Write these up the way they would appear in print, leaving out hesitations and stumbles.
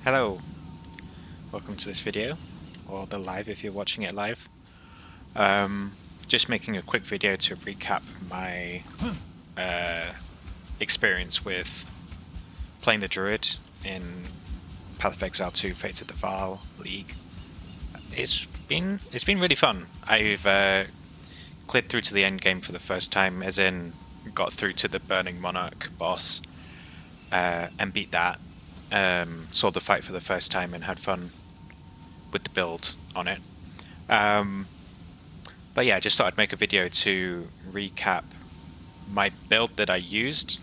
Hello, welcome to this video, or the live if you're watching it live. Just making a quick video to recap my experience with playing the Druid in Path of Exile 2 Fate of the Vaal League. It's been really fun. I've cleared through to the end game for the first time, as in got through to the Burning Monarch boss and beat that. Saw the fight for the first time and had fun with the build on it. But yeah, I just thought I'd make a video to recap my build that I used,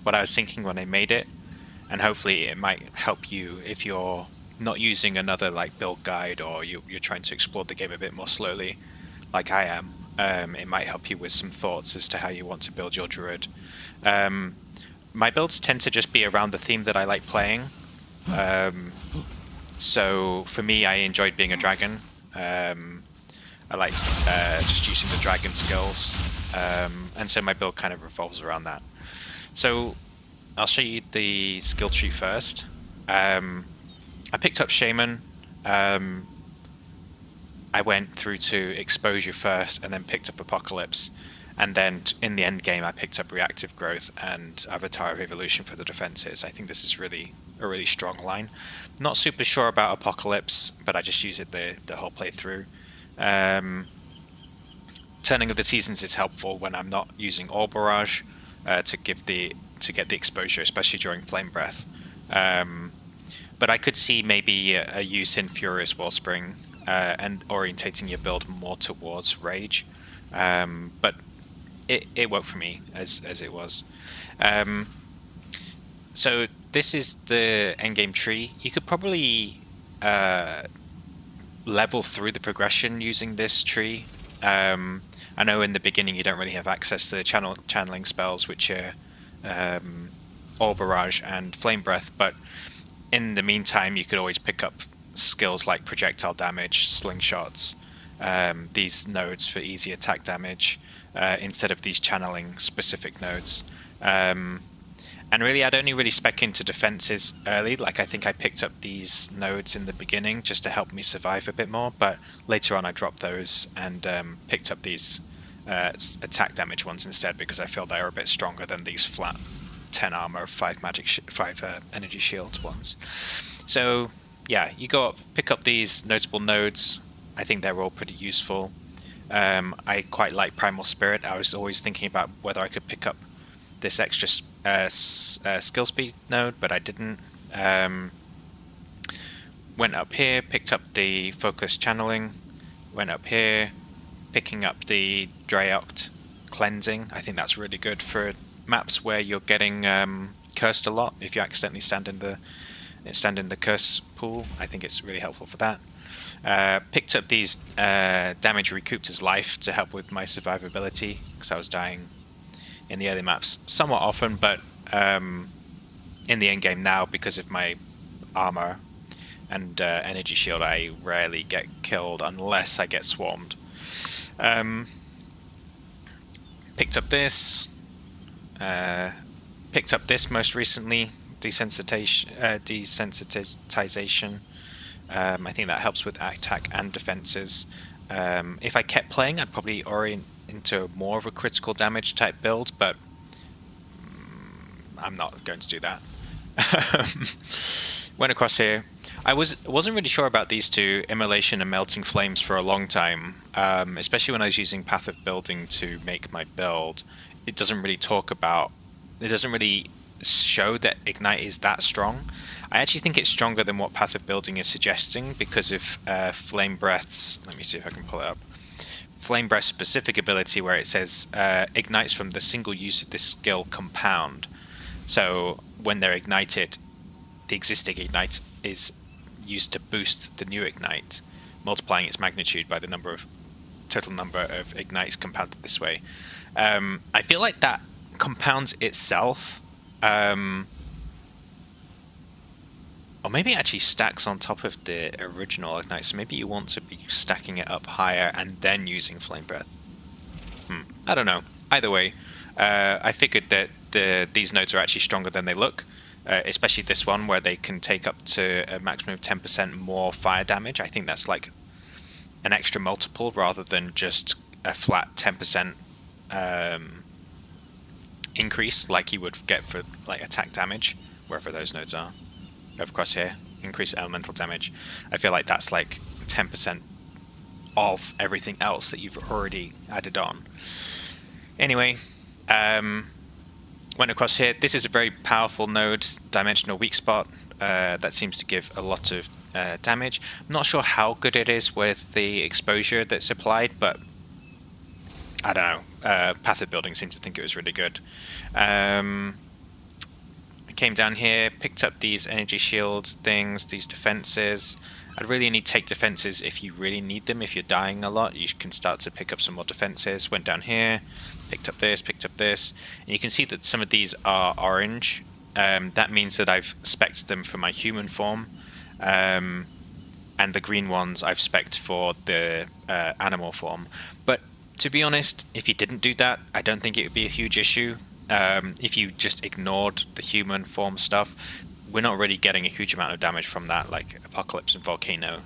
what I was thinking when I made it, and hopefully it might help you if you're not using another like build guide, or you're trying to explore the game a bit more slowly like I am. It might help you with some thoughts as to how you want to build your Druid. My builds tend to just be around the theme that I like playing. So for me, I enjoyed being a dragon. I liked just using the dragon skills. And so my build kind of revolves around that. So I'll show you the skill tree first. I picked up Shaman. I went through to Exposure first and then picked up Apocalypse. And then in the end game, I picked up Reactive Growth and Avatar of Evolution for the defenses. I think this is a really strong line. Not super sure about Apocalypse, but I just use it the whole playthrough. Turning of the Seasons is helpful when I'm not using All Barrage to get the exposure, especially during Flame Breath. But I could see maybe a use in Furious Wellspring and orientating your build more towards Rage. But it worked for me as it was. So this is the endgame tree. You could probably level through the progression using this tree. I know in the beginning you don't really have access to the channeling spells, which are All Barrage and Flame Breath, but in the meantime you could always pick up skills like projectile damage, slingshots, these nodes for easy attack damage, instead of these channeling specific nodes. And really, I'd only really spec into defenses early. Like, I think I picked up these nodes in the beginning just to help me survive a bit more, but later on I dropped those and picked up these attack damage ones instead, because I feel they are a bit stronger than these flat 10 armor, 5 energy shield ones. So yeah, you go up, pick up these notable nodes. I think they're all pretty useful. I quite like Primal Spirit. I was always thinking about whether I could pick up this extra skill speed node, but I didn't. Went up here, picked up the focus channeling. Went up here, picking up the Drayoct cleansing. I think that's really good for maps where you're getting cursed a lot. If you accidentally stand in the curse pool, I think it's really helpful for that. Picked up these damage recouped as life to help with my survivability, because I was dying in the early maps somewhat often, but in the end game now, because of my armor and energy shield, I rarely get killed unless I get swarmed. Picked up this. Picked up this most recently, desensitization. I think that helps with attack and defenses. If I kept playing, I'd probably orient into more of a critical damage type build, but I'm not going to do that. Went across here. I wasn't really sure about these two, Immolation and Melting Flames, for a long time, especially when I was using Path of Building to make my build. It doesn't really show that Ignite is that strong. I actually think it's stronger than what Path of Building is suggesting because of Flame Breath's, let me see if I can pull it up, Flame Breath's specific ability where it says ignites from the single use of this skill compound. So when they're ignited, the existing Ignite is used to boost the new Ignite, multiplying its magnitude by the total number of Ignites compounded this way. I feel like that compounds itself, or maybe it actually stacks on top of the original Ignite, so maybe you want to be stacking it up higher and then using Flame Breath. I don't know. Either way, I figured that these nodes are actually stronger than they look. especially this one where they can take up to a maximum of 10% more fire damage. I think that's like an extra multiple rather than just a flat 10% increase like you would get for like attack damage, wherever those nodes are. Over across here, increase elemental damage. I feel like that's like 10% of everything else that you've already added on. Anyway, went across here. This is a very powerful node, dimensional weak spot, that seems to give a lot of damage. I'm not sure how good it is with the exposure that's applied, but I don't know. Path of Building seems to think it was really good. I came down here, picked up these energy shields things, these defenses. I'd really only take defenses if you really need them. If you're dying a lot, you can start to pick up some more defenses. Went down here, picked up this, and you can see that some of these are orange. That means that I've spec'd them for my human form, and the green ones I've spec'd for the animal form. But to be honest, if you didn't do that, I don't think it would be a huge issue. If you just ignored the human form stuff, we're not really getting a huge amount of damage from that, like Apocalypse and Volcano.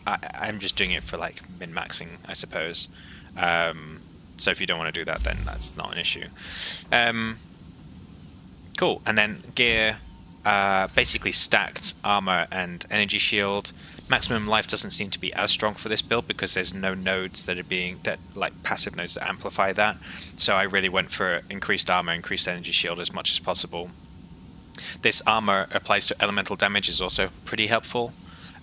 I'm just doing it for like min-maxing, I suppose. So if you don't want to do that, then that's not an issue. Cool, and then gear, basically stacked armor and energy shield. Maximum life doesn't seem to be as strong for this build because there's no nodes that are like passive nodes that amplify that. So I really went for increased armor, increased energy shield as much as possible. This armor applies to elemental damage is also pretty helpful.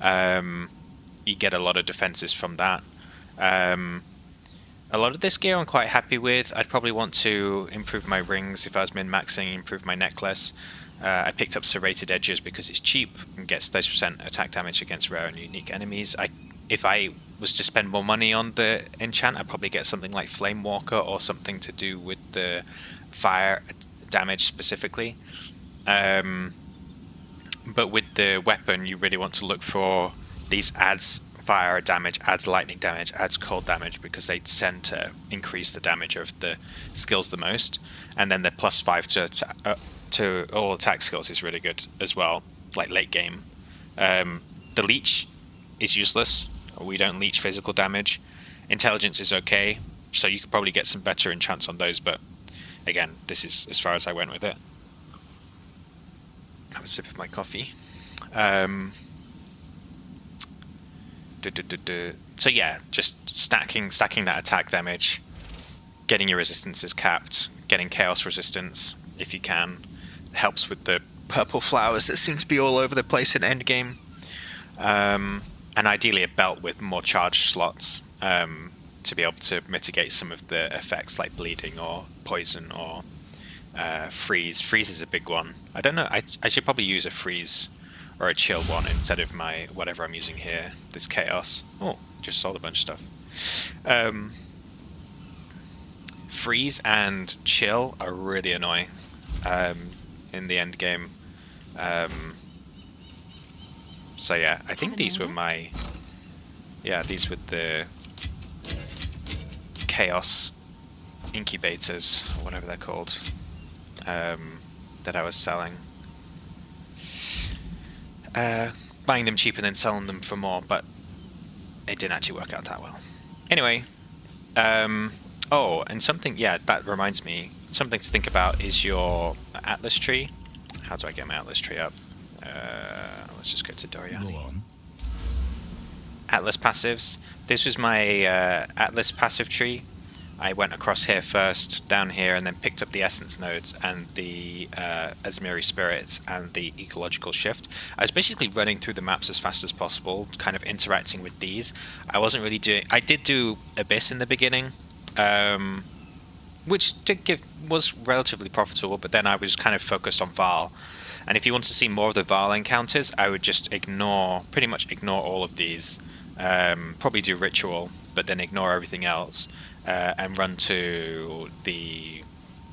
You get a lot of defenses from that. A lot of this gear I'm quite happy with. I'd probably want to improve my rings if I was min-maxing, improve my necklace. I picked up Serrated Edges because it's cheap and gets 30% attack damage against rare and unique enemies. If I was to spend more money on the enchant, I'd probably get something like Flame Walker or something to do with the fire damage specifically. But with the weapon, you really want to look for these adds fire damage, adds lightning damage, adds cold damage, because they tend to increase the damage of the skills the most. And then the +5 to all attack skills is really good as well, like late game. The leech is useless. We don't leech physical damage. Intelligence is okay, so you could probably get some better enchants on those, but again, this is as far as I went with it. Have a sip of my coffee. So yeah, just stacking that attack damage, getting your resistances capped, getting chaos resistance if you can. It helps with the purple flowers that seem to be all over the place in endgame. And ideally a belt with more charge slots to be able to mitigate some of the effects like bleeding or poison or freeze. Freeze is a big one. I don't know, I should probably use a freeze or a chill one instead of my whatever I'm using here, this chaos. Oh, just sold a bunch of stuff. Freeze and chill are really annoying in the end game. So yeah, I think these were my... Yeah, these were the chaos incubators, or whatever they're called, that I was selling. Buying them cheap and then selling them for more, but it didn't actually work out that well. Anyway, oh, and something, yeah, that reminds me, something to think about is your Atlas tree. How do I get my Atlas tree up? Let's just go to Doriani. Go on. Atlas passives. This was my Atlas passive tree. I went across here first, down here, and then picked up the Essence nodes and the Asmiri Spirits and the Ecological Shift. I was basically running through the maps as fast as possible, kind of interacting with these. I wasn't really doing... I did do Abyss in the beginning, which was relatively profitable, but then I was kind of focused on Vaal. And if you want to see more of the Vaal encounters, I would just pretty much ignore all of these. Probably do Ritual, but then ignore everything else. And run to the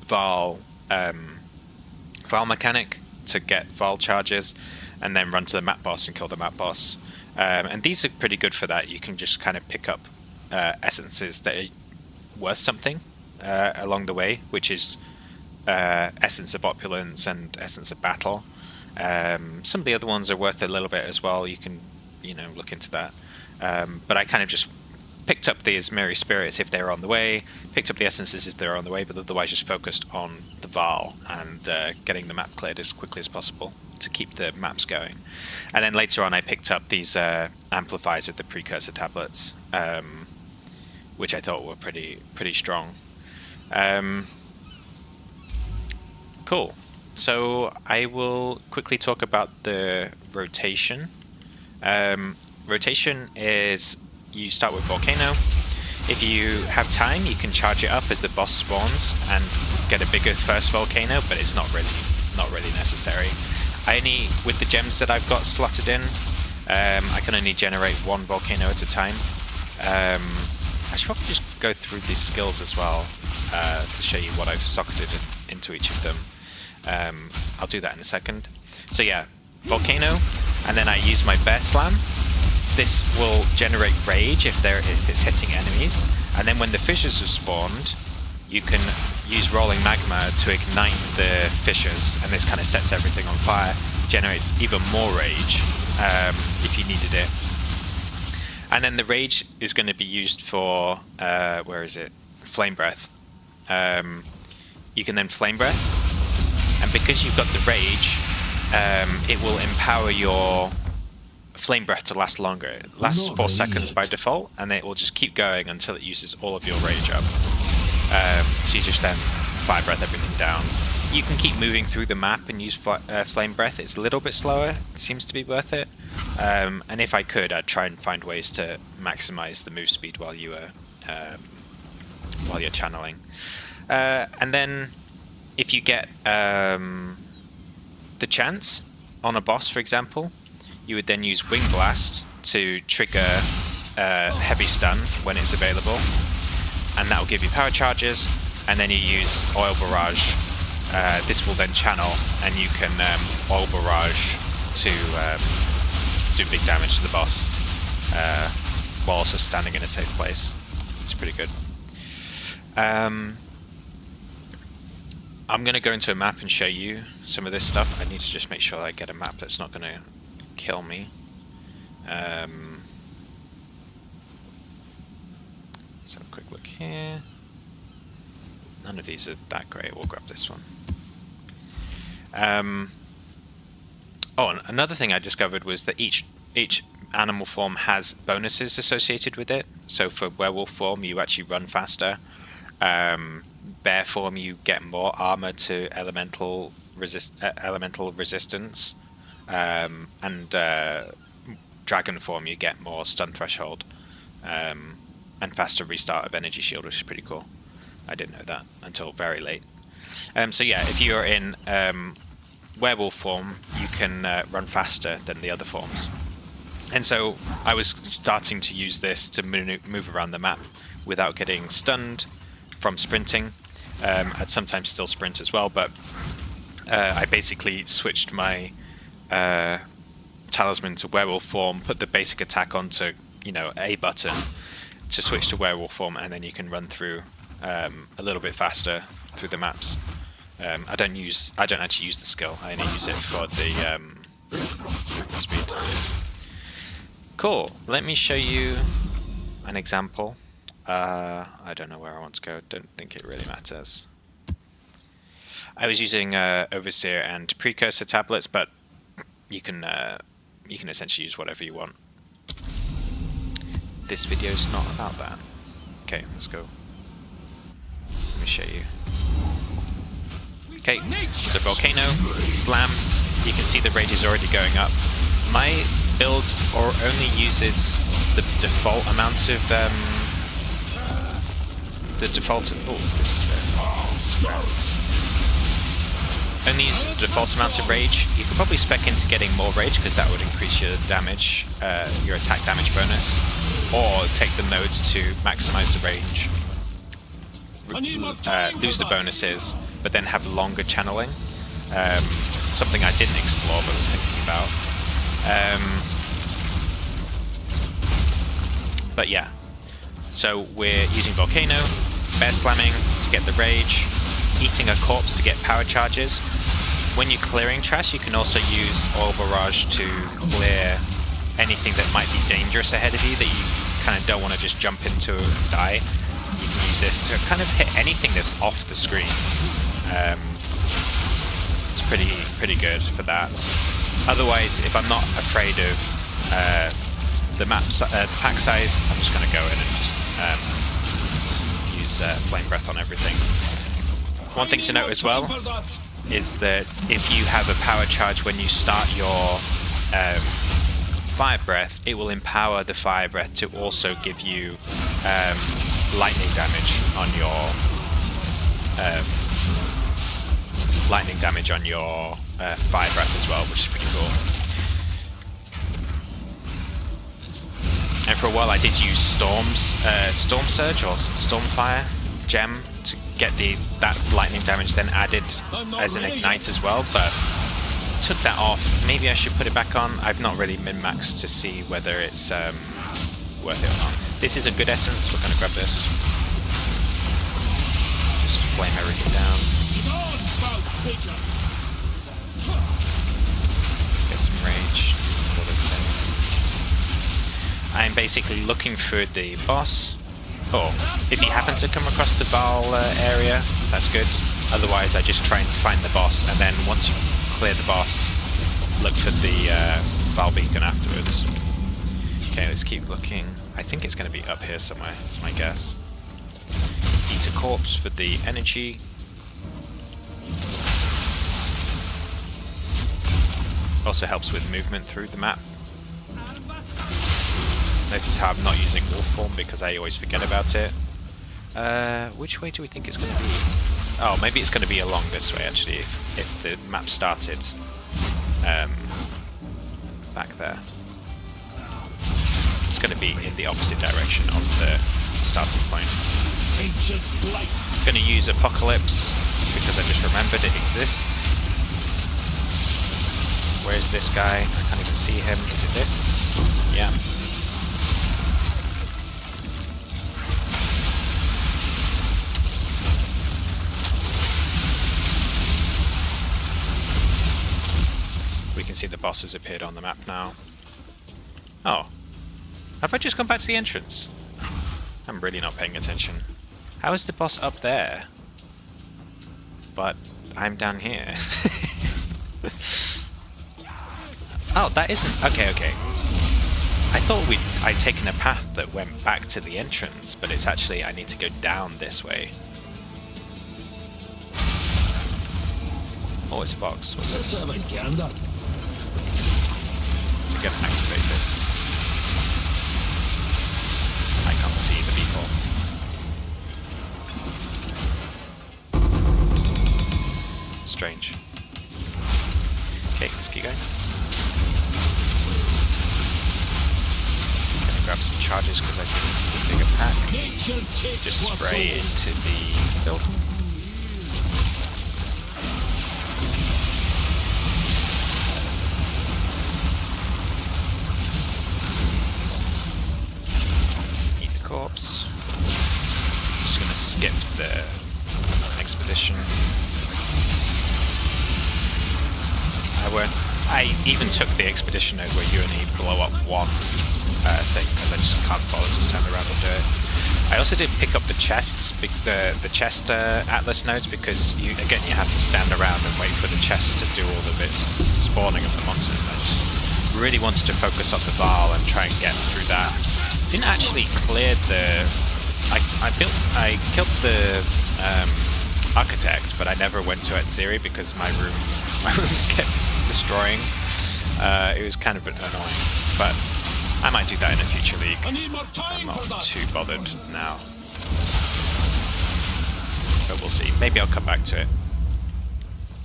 Vaal mechanic to get Vaal charges, and then run to the map boss and kill the map boss. And these are pretty good for that. You can just kind of pick up essences that are worth something along the way, which is Essence of Opulence and Essence of Battle. Some of the other ones are worth a little bit as well. You can, look into that. But I kind of just picked up the Azmiri spirits if they were on the way, picked up the essences if they were on the way, but otherwise just focused on the Vaal and getting the map cleared as quickly as possible to keep the maps going. And then later on I picked up these amplifiers of the precursor tablets, which I thought were pretty strong. Cool. So I will quickly talk about the rotation. Rotation is you start with Volcano. If you have time, you can charge it up as the boss spawns and get a bigger first Volcano, but it's not really necessary. With the gems that I've got slotted in, I can only generate one Volcano at a time. I should probably just go through these skills as well to show you what I've socketed into each of them. I'll do that in a second. So yeah, Volcano, and then I use my Bear Slam. This will generate rage if it's hitting enemies, and then when the fissures have spawned, you can use rolling magma to ignite the fissures, and this kind of sets everything on fire, generates even more rage if you needed it. And then the rage is going to be used for Flame Breath. You can then Flame Breath, and because you've got the rage, it will empower your Flame Breath to last longer. It lasts 4 seconds by default, and then it will just keep going until it uses all of your rage up. So you just then Fire Breath everything down. You can keep moving through the map and use Flame Breath. It's a little bit slower. It seems to be worth it. And if I could, I'd try and find ways to maximize the move speed while you're channeling. And then if you get the chance on a boss, for example, you would then use Wing Blast to trigger heavy stun when it's available, and that will give you power charges. And then you use Oil Barrage. This will then channel, and you can Oil Barrage to do big damage to the boss while also standing in a safe place. It's pretty good. I'm going to go into a map and show you some of this stuff. I need to just make sure I get a map that's not going to kill me. So a quick look here. None of these are that great. We'll grab this one. Oh, and another thing I discovered was that each animal form has bonuses associated with it. So for werewolf form, you actually run faster. Bear form, you get more armor to elemental resistance, and dragon form, you get more stun threshold, and faster restart of energy shield, which is pretty cool. I didn't know that until very late. So yeah, if you're in werewolf form, you can run faster than the other forms. And so I was starting to use this to move around the map without getting stunned from sprinting. I'd sometimes still sprint as well, but I basically switched my talisman to werewolf form, put the basic attack onto A button to switch to werewolf form, and then you can run through a little bit faster through the maps. I don't actually use the skill. I only use it for the movement speed. Cool. Let me show you an example. I don't know where I want to go. Don't think it really matters. I was using Overseer and Precursor tablets, but you can essentially use whatever you want. This video's not about that. Okay, let's go. Let me show you. Okay, so Volcano, Slam. You can see the rate is already going up. My build only uses the default amount of only uses the default amount of rage. You could probably spec into getting more rage because that would increase your damage, your attack damage bonus, or take the nodes to maximize the range, lose the bonuses, but then have longer channeling. Something I didn't explore but was thinking about. But yeah, so we're using Volcano, Bear Slamming to get the rage, eating a corpse to get power charges. when you're clearing trash, you can also use oil barrage to clear anything that might be dangerous ahead of you that you kind of don't want to just jump into and die. You can use this to kind of hit anything that's off the screen. It's pretty good for that. Otherwise, if I'm not afraid of the pack size, I'm just going to go in and just use flame breath on everything. One thing to note as well is that if you have a power charge when you start your fire breath, it will empower the fire breath to also give you lightning damage on your fire breath as well, which is pretty cool. And for a while I did use Storm Surge or Stormfire gem to get that lightning damage then added as an ignite as well, but took that off. Maybe I should put it back on. I've not really min-maxed to see whether it's worth it or not. This is a good essence. We're going to grab this. Just flame everything down. Get some rage. All this thing. I'm basically looking for the boss. Or if you happen to come across the Vaal area, that's good. Otherwise, I just try and find the boss, and then once you clear the boss, look for the Vaal beacon afterwards. Okay, let's keep looking. I think it's going to be up here somewhere, that's my guess. Eat a corpse for the energy. Also helps with movement through the map. Notice how I'm not using wolf form because I always forget about it. Which way do we think it's going to be? Oh, maybe it's going to be along this way actually, if the map started back there. It's going to be in the opposite direction of the starting point. I'm going to use Apocalypse because I just remembered it exists. Where's this guy? I can't even see him. Is it this? Yeah. We can see the boss has appeared on the map now. Oh. Have I just gone back to the entrance? I'm really not paying attention. How is the boss up there? But I'm down here. Oh, that isn't... Okay. I thought I'd taken a path that went back to the entrance, but it's actually I need to go down this way. Oh, it's a box. What's this? Is it going to activate this? I can't see the beetle. Strange. Okay, let's keep going. Gonna grab some charges because I think this is a bigger pack. Just spray into the build. Corpse. Just gonna skip the expedition. I even took the expedition node where you only blow up one thing because I just can't bother to stand around and do it. I also did pick up the chests, the chest atlas nodes, because you have to stand around and wait for the chest to do all of its spawning of the monsters. And I just really wanted to focus on the Vaal and try and get through that. Didn't actually clear the... I killed the architect, but I never went to Atziri because my rooms kept destroying. It was kind of annoying, but I might do that in a future league. I'm not too bothered now, but we'll see. Maybe I'll come back to it.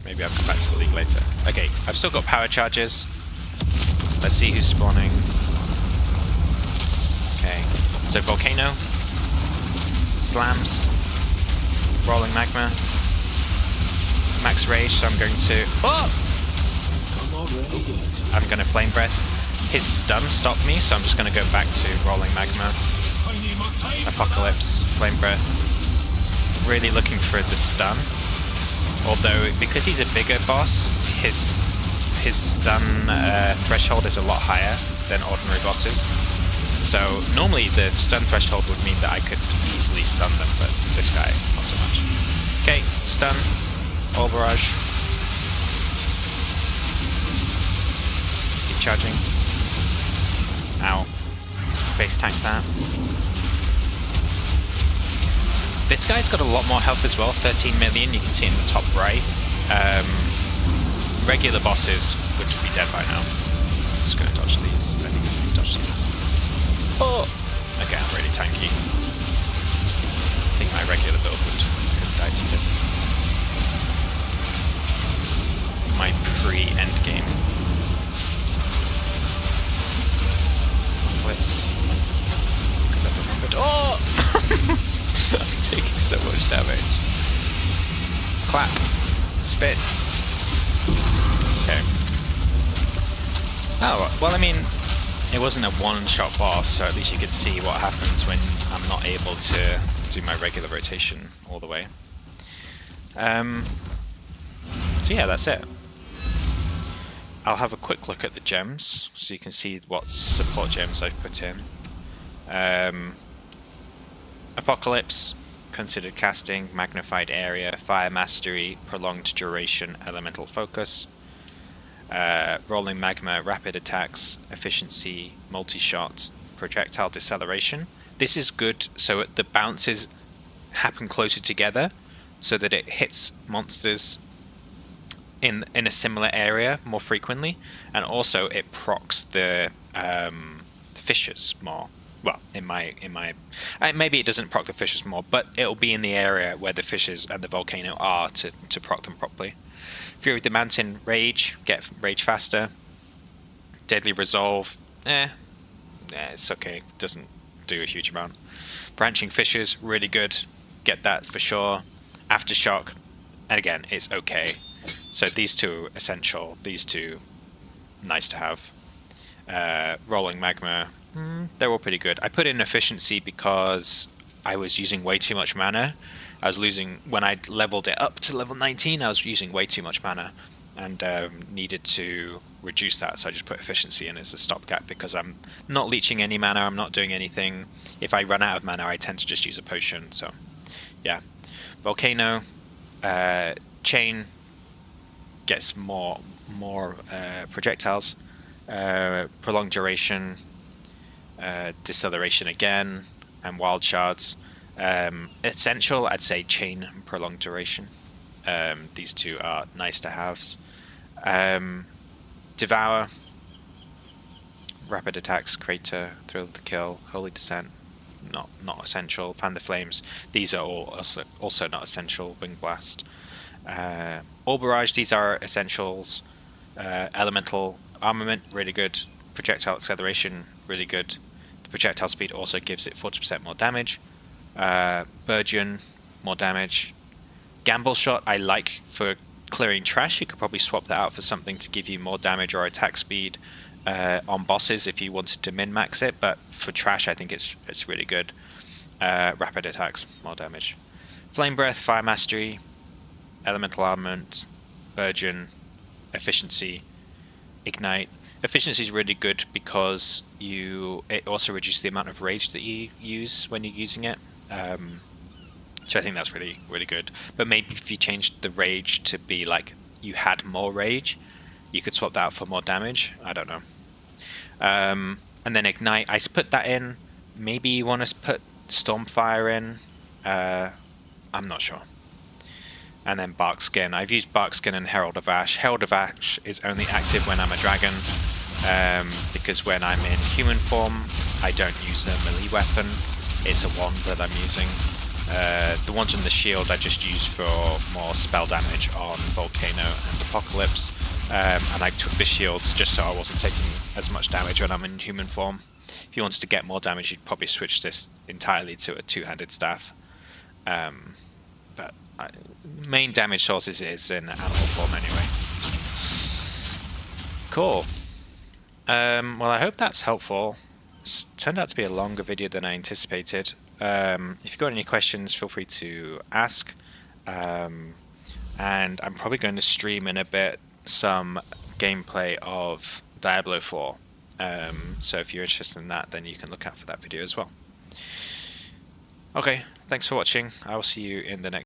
Maybe I'll come back to the league later. Okay, I've still got power charges. Let's see who's spawning. Okay, so volcano, slams, rolling magma, max rage. So I'm going to. Oh! I'm going to flame breath. His stun stopped me, so I'm just going to go back to rolling magma, apocalypse, flame breath. Really looking for the stun. Although, because he's a bigger boss, his stun threshold is a lot higher than ordinary bosses. So normally the stun threshold would mean that I could easily stun them, but this guy, not so much. Okay, stun, all barrage. Keep charging. Ow. Base tank that. This guy's got a lot more health as well, 13 million, you can see in the top right. Regular bosses would be dead by now. I'm just going to dodge these. I think I need to dodge these. Oh! Okay, I'm really tanky. I think my regular build would die to this. My pre-endgame. Flips. Because I've remembered. Oh! I'm taking so much damage. Clap. Spit. Okay. Oh, well, I mean, it wasn't a one-shot boss, so at least you could see what happens when I'm not able to do my regular rotation all the way. So yeah, that's it. I'll have a quick look at the gems, so you can see what support gems I've put in. Apocalypse, considered casting, magnified area, fire mastery, prolonged duration, elemental focus, rolling magma, rapid attacks, efficiency, multi-shot, projectile deceleration. This is good so the bounces happen closer together so that it hits monsters in a similar area more frequently, and also it procs the fissures more. Well, maybe it doesn't proc the fissures more, but it'll be in the area where the fissures and the volcano are to proc them properly. Fury of the Mountain, rage, get rage faster. Deadly Resolve, it's okay, doesn't do a huge amount. Branching Fissures, really good, get that for sure. Aftershock, and again, it's okay. So these two essential, these two nice to have. Rolling Magma, they're all pretty good. I put in efficiency because I was using way too much mana. I was losing, when I leveled it up to level 19, I was using way too much mana and needed to reduce that, so I just put efficiency in as a stopgap because I'm not leeching any mana, I'm not doing anything. If I run out of mana, I tend to just use a potion, so yeah. Volcano, chain, gets more projectiles, prolonged duration, deceleration again, and wild shards. Essential, I'd say chain and prolonged duration. These two are nice to haves. Devour, rapid attacks, crater, thrill to kill, holy descent, not essential. Fan the flames, these are all also not essential. Wing blast, all barrage, these are essentials. Elemental armament, really good. Projectile acceleration, really good. The projectile speed also gives it 40% more damage. Burgeon, more damage. Gamble shot I like for clearing trash. You could probably swap that out for something to give you more damage or attack speed on bosses if you wanted to min-max it, but for trash I think it's really good. Rapid attacks, more damage. Flame breath, fire mastery, elemental armament, burgeon, efficiency, ignite. Efficiency is really good because it also reduces the amount of rage that you use when you're using it. So I think that's really, really good. But maybe if you changed the rage to be like you had more rage, you could swap that out for more damage. I don't know. And then ignite, I put that in. Maybe you want to put Stormfire in. I'm not sure. And then Bark Skin. I've used Bark Skin and Herald of Ash. Herald of Ash is only active when I'm a dragon, because when I'm in human form, I don't use a melee weapon. It's a wand that I'm using. The ones on the shield I just use for more spell damage on Volcano and Apocalypse. And I took the shields just so I wasn't taking as much damage when I'm in human form. If you wanted to get more damage, you'd probably switch this entirely to a two-handed staff. But main damage sources is in animal form anyway. Cool. Well, I hope that's helpful. It's turned out to be a longer video than I anticipated. If you've got any questions, feel free to ask. and I'm probably going to stream in a bit some gameplay of Diablo 4. So if you're interested in that, then you can look out for that video as well. Okay, thanks for watching. I will see you in the next